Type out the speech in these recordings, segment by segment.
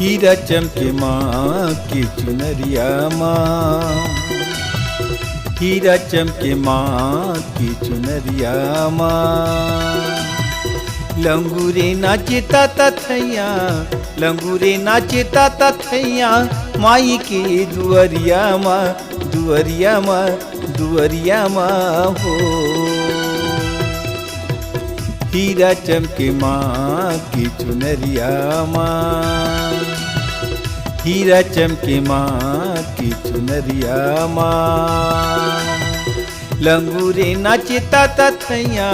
हीरा चमके माँ की चुनरिया माँ, हीरा चमके माँ की चुनरिया माँ। लंगूरे नाचता तथैया, लंगूरे नाचता तथैया, माई के दुअरिया माँ, दुअरिया माँ, दुअरिया माँ हो। हीरा चमके माँ की चुनरिया माँ, हीरा चमके माँ की चुनरिया माँ। लंगूरे नाचता तथैया,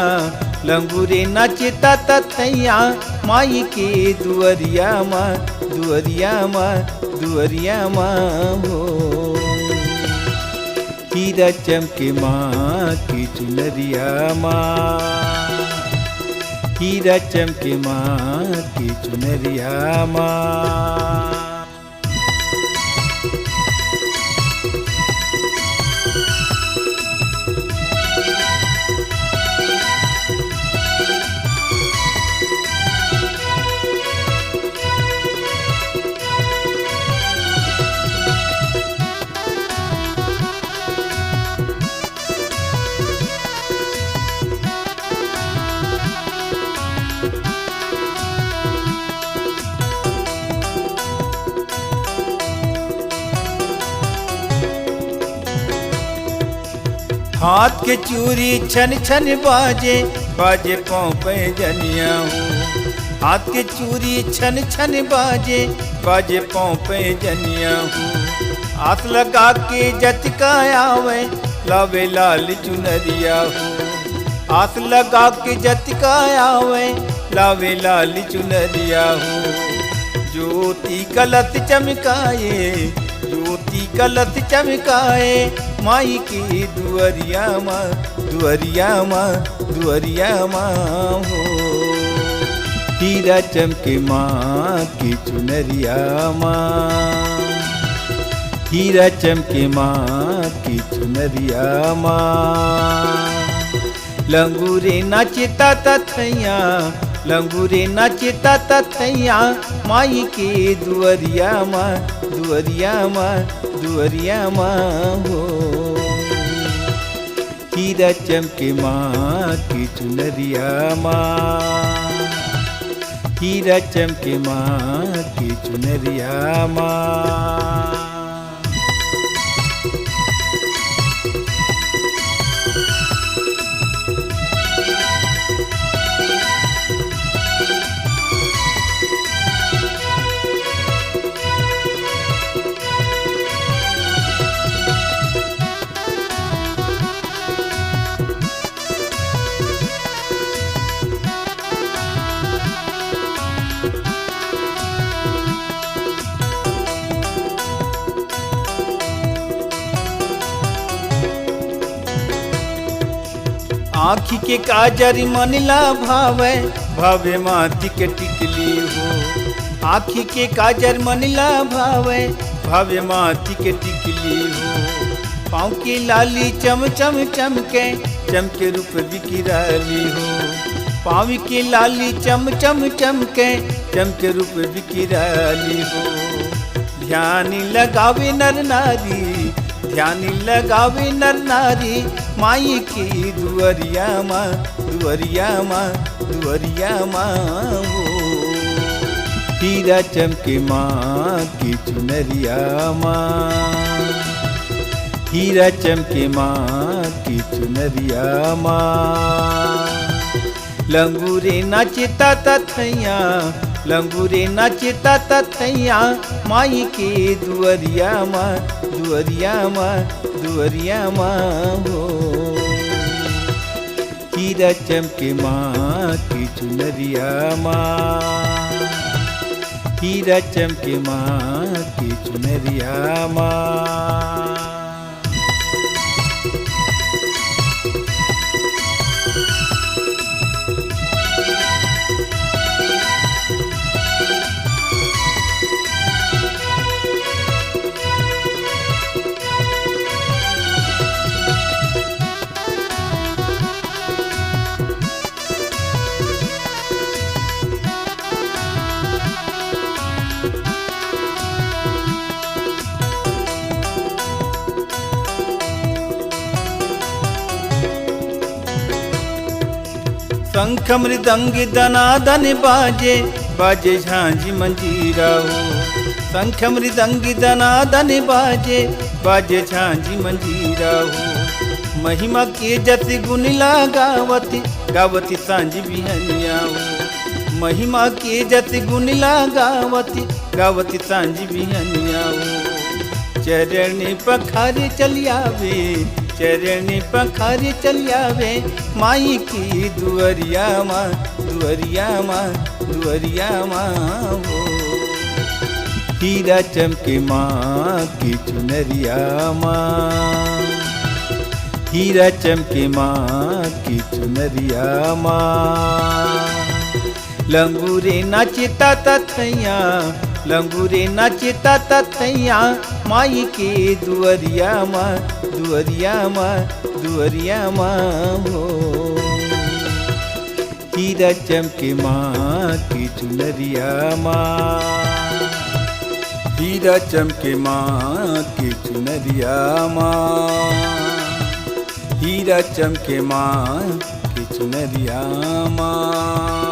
लंगूरे नाचता तथैया, माई के दुअरिया माँ, दुअरिया माँ, दुअरिया माँ हो। हीरा चमके माँ की चुनरिया माँ, हीरा चमके माँ की चुनरिया माँ। हाथ के चूरी छन छन बाजे, बाजे पाँव पे जनिया हूँ। हाथ के चूरी छन छन बाजे, बाजे पाँव पे जनिया हूँ। हाथ लगा के जटका आवे, लावे लाल चुनरिया हूँ। हाथ लगा के जटका आवे, लावे लाल चुनरिया हूँ। ज्योति कलत चमकाए, ज्योति कलत चमकाए, माई की दुअरिया माँ, दुअरिया माँ, दुअरिया माँ हो। हीरा चमके माँ की चुनरिया माँ, हीरा चमके माँ की चुनरिया माँ। लंगूरे नाचता तथैया, लंगूरे नाचता तथैया, माई के दुअरिया माँ, दुअरिया माँ, दुअरिया माँ हो। हीरा चमके माँ की चुनरिया माँ, हीरा चमके माँ की चुनरिया माँ। आँखी के काजर मनला भावे, भावे माटी के टिकली हो। आँखी के काजर मनला भावे, भावे माटी के टिकली हो। पाँव की लाली चम चम चमके, चमके रूप बिकिराली हो। पाँव की लाली चम चम चमके, चमके रूप बिकिराली हो। ध्यान लगावे नर नारी, ध्यान लगावे नर नारी, माई की दुअरिया माँ, दुअरिया माँ, दुअरिया माँ हो। हीरा चमके माँ की चुनरिया माँ, हीरा चमके माँ की चुनरिया माँ। लंगूरे नाचता तथैया, लंगूरे नाचता तथैया, माई के दुअरिया माँ, दुअरिया माँ, दुअरिया माँ हो। हीरा चमके माँ की चुनरिया माँ, हीरा चमके माँ की चुनरिया माँ। शंख मृदंग दनादन बाजे बाजे झांझी मंजीरा हो। शंख मृदंग दनादन बाजे बाजे झांझी मंजीरा हो। महिमा के जस गुनिला गावती गावती सांझी बिहनिया हो। महिमा के जस गुनिला गावती गावती सांझी बिहनिया हो। चरण पखारे चलियावे चरण पखारे चलियावे माई की दुअरिया माँ दुअरिया माँ दुअरिया माँ हो। हीरा चमके माँ की चुनरिया माँ हीरा चमके माँ की चुनरिया माँ। लंगूरे नाचता तथैया लंगूरे नाचता तथैया माई के दुअरिया माँ दुअरिया माँ दुअरिया माँ हो। हीरा चमके माँ की चुनरिया माँ हीरा चमके माँ की चुनरिया माँ हीरा चमके माँ की चुनरिया माँ।